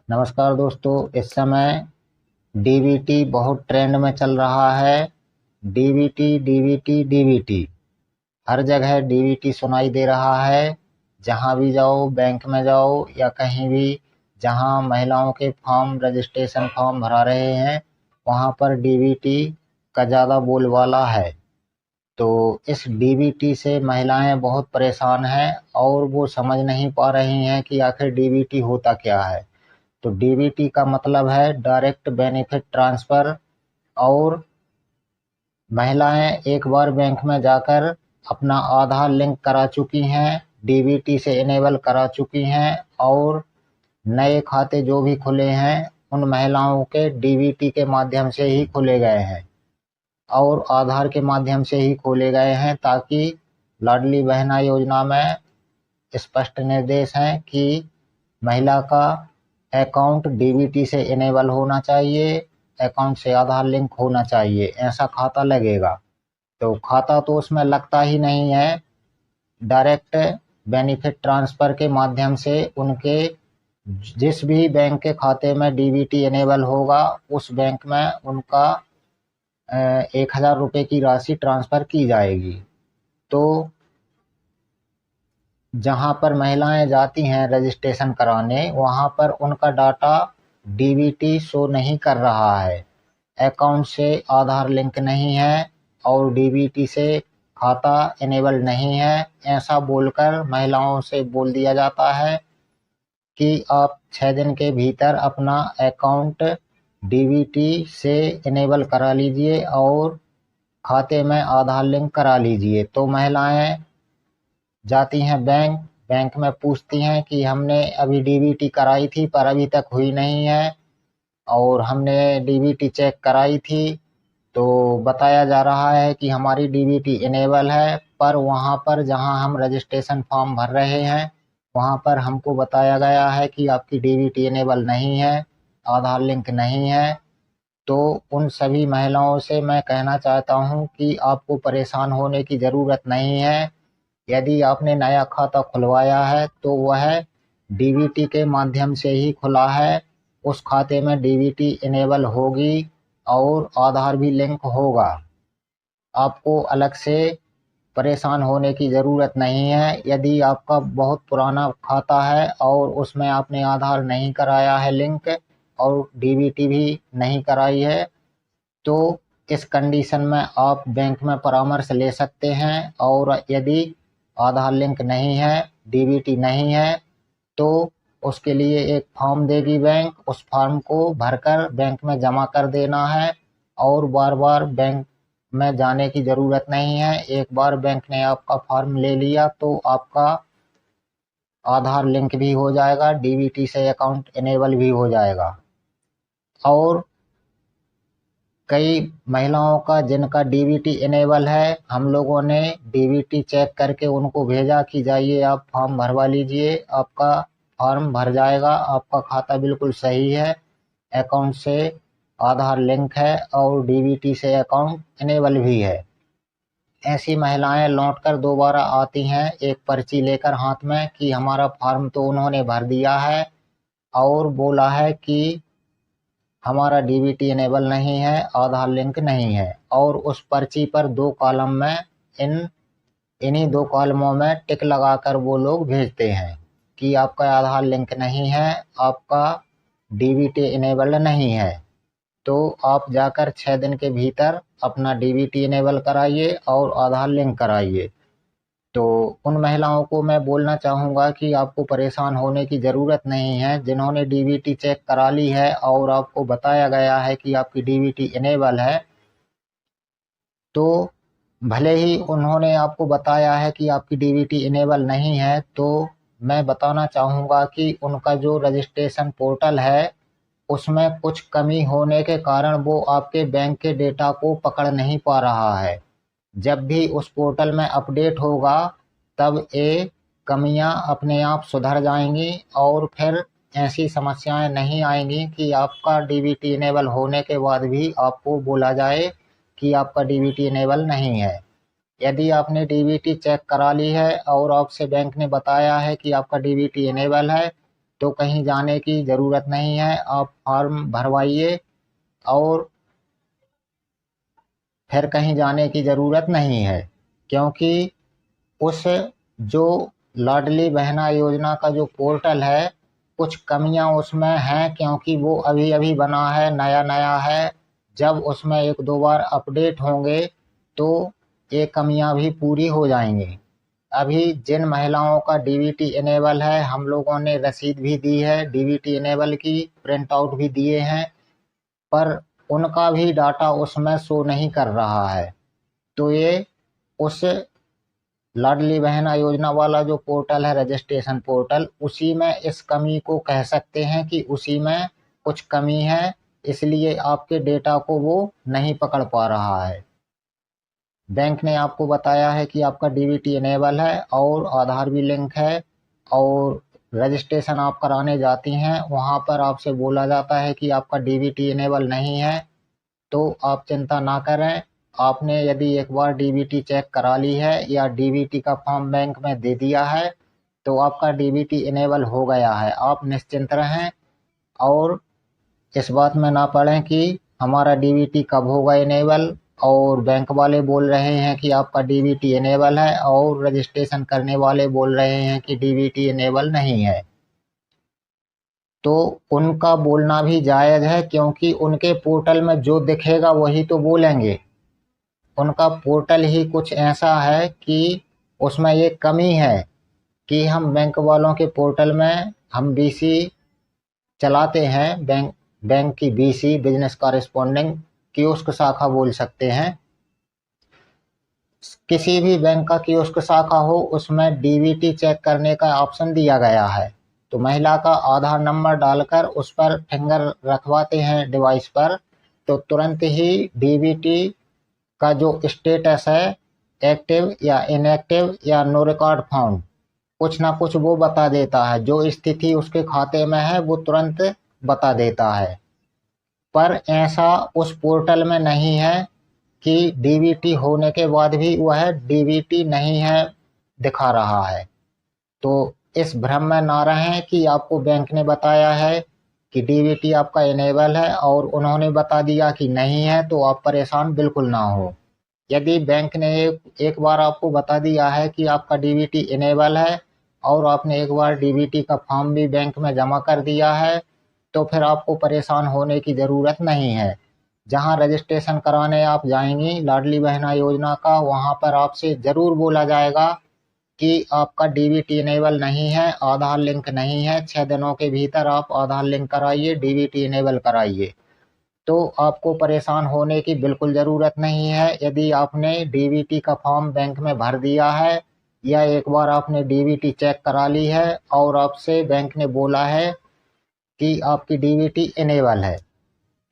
नमस्कार दोस्तों। इस समय डीबीटी बहुत ट्रेंड में चल रहा है। डीबीटी डीबीटी डीबीटी, हर जगह डीबीटी सुनाई दे रहा है। जहां भी जाओ, बैंक में जाओ या कहीं भी जहां महिलाओं के फॉर्म, रजिस्ट्रेशन फॉर्म भरा रहे हैं, वहां पर डीबीटी का ज़्यादा बोलबाला है। तो इस डीबीटी से महिलाएं बहुत परेशान हैं और वो समझ नहीं पा रही हैं कि आखिर डीबीटी होता क्या है। तो डीबीटी का मतलब है डायरेक्ट बेनिफिट ट्रांसफर। और महिलाएं एक बार बैंक में जाकर अपना आधार लिंक करा चुकी हैं, डीबीटी से इनेबल करा चुकी हैं और नए खाते जो भी खुले हैं उन महिलाओं के डीबीटी के माध्यम से ही खुले गए हैं और आधार के माध्यम से ही खोले गए हैं, ताकि लाडली बहना योजना में स्पष्ट निर्देश हैं कि महिला का अकाउंट डीबीटी से इनेबल होना चाहिए, अकाउंट से आधार लिंक होना चाहिए, ऐसा खाता लगेगा। तो खाता तो उसमें लगता ही नहीं है। डायरेक्ट बेनिफिट ट्रांसफर के माध्यम से उनके जिस भी बैंक के खाते में डीबीटी इनेबल होगा उस बैंक में उनका 1,000 रुपये की राशि ट्रांसफर की जाएगी। तो जहां पर महिलाएं जाती हैं रजिस्ट्रेशन कराने, वहां पर उनका डाटा डीबीटी शो नहीं कर रहा है, अकाउंट से आधार लिंक नहीं है और डीबीटी से खाता इनेबल नहीं है। ऐसा बोलकर महिलाओं से बोल दिया जाता है कि आप 6 दिन के भीतर अपना अकाउंट डीबीटी से इनेबल करा लीजिए और खाते में आधार लिंक करा लीजिए। तो महिलाएं जाती हैं बैंक, बैंक में पूछती हैं कि हमने अभी डीबीटी कराई थी पर अभी तक हुई नहीं है और हमने डीबीटी चेक कराई थी तो बताया जा रहा है कि हमारी डीबीटी इनेबल है, पर वहां पर जहां हम रजिस्ट्रेशन फॉर्म भर रहे हैं वहां पर हमको बताया गया है कि आपकी डीबीटी इनेबल नहीं है, आधार लिंक नहीं है। तो उन सभी महिलाओं से मैं कहना चाहता हूं कि आपको परेशान होने की ज़रूरत नहीं है। यदि आपने नया खाता खुलवाया है तो वह डीबीटी के माध्यम से ही खुला है, उस खाते में डीबीटी इनेबल होगी और आधार भी लिंक होगा। आपको अलग से परेशान होने की ज़रूरत नहीं है। यदि आपका बहुत पुराना खाता है और उसमें आपने आधार नहीं कराया है लिंक और डीबीटी भी नहीं कराई है, तो इस कंडीशन में आप बैंक में परामर्श ले सकते हैं। और यदि आधार लिंक नहीं है, डीबीटी नहीं है, तो उसके लिए एक फॉर्म देगी बैंक, उस फॉर्म को भरकर बैंक में जमा कर देना है और बार बार बैंक में जाने की ज़रूरत नहीं है। एक बार बैंक ने आपका फॉर्म ले लिया तो आपका आधार लिंक भी हो जाएगा, डीबीटी से अकाउंट इनेबल भी हो जाएगा। और कई महिलाओं का जिनका डीबीटी इनेबल है, हम लोगों ने डीबीटी चेक करके उनको भेजा कि जाइए आप फॉर्म भरवा लीजिए, आपका फॉर्म भर जाएगा, आपका खाता बिल्कुल सही है, अकाउंट से आधार लिंक है और डीबीटी से अकाउंट इनेबल भी है। ऐसी महिलाएं लौट कर दोबारा आती हैं एक पर्ची लेकर हाथ में कि हमारा फॉर्म तो उन्होंने भर दिया है और बोला है कि हमारा डीबीटी इनेबल नहीं है, आधार लिंक नहीं है, और उस पर्ची पर 2 कॉलम में इन्हीं 2 कॉलमों में टिक लगाकर वो लोग भेजते हैं कि आपका आधार लिंक नहीं है, आपका डीबीटी इनेबल नहीं है। तो आप जाकर 6 दिन के भीतर अपना डीबीटी इनेबल कराइए और आधार लिंक कराइए। तो उन महिलाओं को मैं बोलना चाहूँगा कि आपको परेशान होने की ज़रूरत नहीं है। जिन्होंने डीबीटी चेक करा ली है और आपको बताया गया है कि आपकी डीबीटी इनेबल है, तो भले ही उन्होंने आपको बताया है कि आपकी डीबीटी इनेबल नहीं है, तो मैं बताना चाहूँगा कि उनका जो रजिस्ट्रेशन पोर्टल है उसमें कुछ कमी होने के कारण वो आपके बैंक के डेटा को पकड़ नहीं पा रहा है। जब भी उस पोर्टल में अपडेट होगा तब ये कमियां अपने आप सुधर जाएंगी और फिर ऐसी समस्याएं नहीं आएंगी कि आपका डीबीटी इनेबल होने के बाद भी आपको बोला जाए कि आपका डीबीटी इनेबल नहीं है। यदि आपने डीबीटी चेक करा ली है और आपसे बैंक ने बताया है कि आपका डीबीटी इनेबल है, तो कहीं जाने की ज़रूरत नहीं है। आप फॉर्म भरवाइए और फिर कहीं जाने की ज़रूरत नहीं है, क्योंकि उस जो लाडली बहना योजना का जो पोर्टल है, कुछ कमियां उसमें हैं, क्योंकि वो अभी अभी बना है, नया नया है। जब उसमें एक दो बार अपडेट होंगे तो ये कमियां भी पूरी हो जाएंगी। अभी जिन महिलाओं का डीबीटी इनेबल है, हम लोगों ने रसीद भी दी है डीबीटी इनेबल की, प्रिंट आउट भी दिए हैं, पर उनका भी डाटा उसमें शो नहीं कर रहा है। तो ये उस लाडली बहना योजना वाला जो पोर्टल है, रजिस्ट्रेशन पोर्टल, उसी में इस कमी को कह सकते हैं कि उसी में कुछ कमी है, इसलिए आपके डेटा को वो नहीं पकड़ पा रहा है। बैंक ने आपको बताया है कि आपका डीबीटी इनेबल है और आधार भी लिंक है, और रजिस्ट्रेशन आप कराने जाती हैं, वहाँ पर आपसे बोला जाता है कि आपका डीबीटी इनेबल नहीं है। तो आप चिंता ना करें। आपने यदि एक बार डीबीटी चेक करा ली है या डीबीटी का फॉर्म बैंक में दे दिया है, तो आपका डीबीटी इनेबल हो गया है। आप निश्चिंत रहें और इस बात में ना पड़ें कि हमारा डीबीटी कब होगा इनेबल, और बैंक वाले बोल रहे हैं कि आपका डीबीटी इनेबल है और रजिस्ट्रेशन करने वाले बोल रहे हैं कि डीबीटी इनेबल नहीं है। तो उनका बोलना भी जायज़ है, क्योंकि उनके पोर्टल में जो दिखेगा वही तो बोलेंगे। उनका पोर्टल ही कुछ ऐसा है कि उसमें ये कमी है कि हम बैंक वालों के पोर्टल में हम बीसी चलाते हैं, बैंक की बीसी, बिजनेस कॉरेस्पॉन्डिंग कियोस्क शाखा बोल सकते हैं। किसी भी बैंक का कियोस्क शाखा हो, उसमें डीबीटी चेक करने का ऑप्शन दिया गया है। तो महिला का आधार नंबर डालकर उस पर फिंगर रखवाते हैं डिवाइस पर, तो तुरंत ही डीबीटी का जो स्टेटस है, एक्टिव या इनएक्टिव या नो रिकॉर्ड फाउंड, कुछ ना कुछ वो बता देता है। जो स्थिति उसके खाते में है वो तुरंत बता देता है। पर ऐसा उस पोर्टल में नहीं है कि डीबीटी होने के बाद भी वह डीबीटी नहीं है दिखा रहा है। तो इस भ्रम में ना रहें कि आपको बैंक ने बताया है कि डीबीटी आपका इनेबल है और उन्होंने बता दिया कि नहीं है, तो आप परेशान बिल्कुल ना हो। यदि बैंक ने एक बार आपको बता दिया है कि आपका डीबीटी इनेबल है और आपने एक बार डीबीटी का फॉर्म भी बैंक में जमा कर दिया है, तो फिर आपको परेशान होने की ज़रूरत नहीं है। जहां रजिस्ट्रेशन कराने आप जाएंगी लाडली बहना योजना का, वहां पर आपसे ज़रूर बोला जाएगा कि आपका डीबीटी इनेबल नहीं है, आधार लिंक नहीं है, 6 दिनों के भीतर आप आधार लिंक कराइए, डीबीटी इनेबल कराइए। तो आपको परेशान होने की बिल्कुल ज़रूरत नहीं है। यदि आपने डीबीटी का फॉर्म बैंक में भर दिया है या एक बार आपने डीबीटी चेक करा ली है और आपसे बैंक ने बोला है कि आपकी डीबीटी इनेबल है,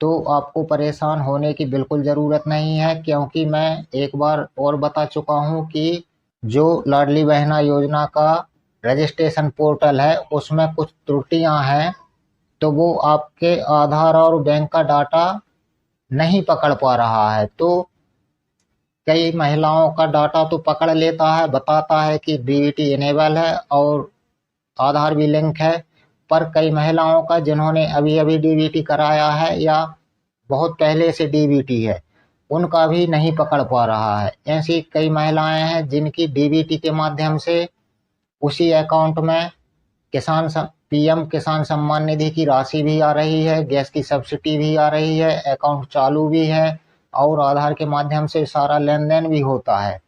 तो आपको परेशान होने की बिल्कुल ज़रूरत नहीं है, क्योंकि मैं एक बार और बता चुका हूँ कि जो लाडली बहना योजना का रजिस्ट्रेशन पोर्टल है उसमें कुछ त्रुटियां हैं, तो वो आपके आधार और बैंक का डाटा नहीं पकड़ पा रहा है। तो कई महिलाओं का डाटा तो पकड़ लेता है, बताता है कि डीबीटी इनेबल है और आधार भी लिंक है, पर कई महिलाओं का जिन्होंने अभी अभी डीबीटी कराया है या बहुत पहले से डीबीटी है, उनका भी नहीं पकड़ पा रहा है। ऐसी कई महिलाएं हैं जिनकी डीबीटी के माध्यम से उसी अकाउंट में पीएम किसान सम्मान निधि की राशि भी आ रही है, गैस की सब्सिडी भी आ रही है, अकाउंट चालू भी है और आधार के माध्यम से सारा लेन देन भी होता है।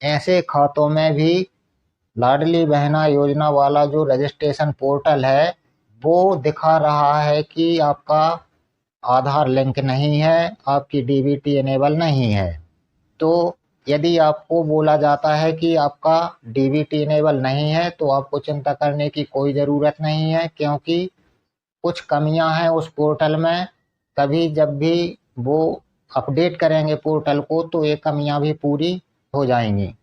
ऐसे खातों में भी लाडली बहना योजना वाला जो रजिस्ट्रेशन पोर्टल है वो दिखा रहा है कि आपका आधार लिंक नहीं है, आपकी डीबीटी इनेबल नहीं है। तो यदि आपको बोला जाता है कि आपका डीबीटी इनेबल नहीं है, तो आपको चिंता करने की कोई ज़रूरत नहीं है, क्योंकि कुछ कमियां हैं उस पोर्टल में। कभी जब भी वो अपडेट करेंगे पोर्टल को तो ये कमियां भी पूरी हो जाएंगी।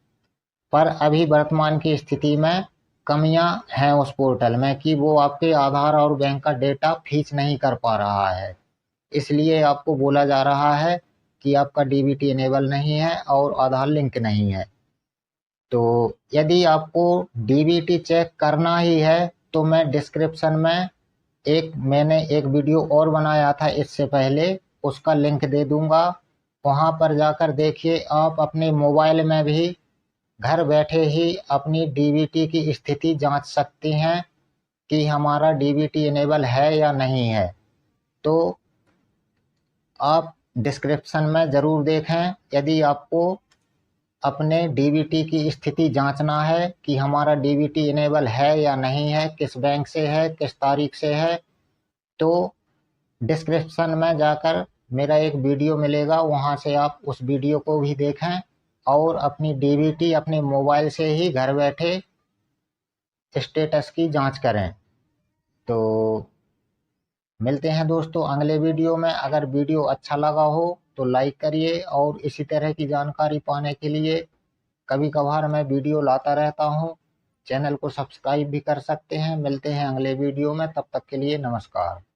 पर अभी वर्तमान की स्थिति में कमियां हैं उस पोर्टल में कि वो आपके आधार और बैंक का डेटा फीच नहीं कर पा रहा है। इसलिए आपको बोला जा रहा है कि आपका डीबीटी इनेबल नहीं है और आधार लिंक नहीं है। तो यदि आपको डीबीटी चेक करना ही है तो मैं डिस्क्रिप्शन में मैंने एक वीडियो और बनाया था इससे पहले, उसका लिंक दे दूंगा। वहां पर जाकर देखिए, आप अपने मोबाइल में भी घर बैठे ही अपनी डीबीटी की स्थिति जांच सकती हैं कि हमारा डीबीटी इनेबल है या नहीं है। तो आप डिस्क्रिप्शन में ज़रूर देखें। यदि आपको अपने डीबीटी की स्थिति जांचना है कि हमारा डीबीटी इनेबल है या नहीं है, किस बैंक से है, किस तारीख से है, तो डिस्क्रिप्शन में जाकर मेरा एक वीडियो मिलेगा, वहां से आप उस वीडियो को भी देखें और अपनी डीबीटी अपने मोबाइल से ही घर बैठे स्टेटस की जांच करें। तो मिलते हैं दोस्तों अगले वीडियो में। अगर वीडियो अच्छा लगा हो तो लाइक करिए, और इसी तरह की जानकारी पाने के लिए कभी कभार मैं वीडियो लाता रहता हूँ। चैनल को सब्सक्राइब भी कर सकते हैं। मिलते हैं अगले वीडियो में, तब तक के लिए नमस्कार।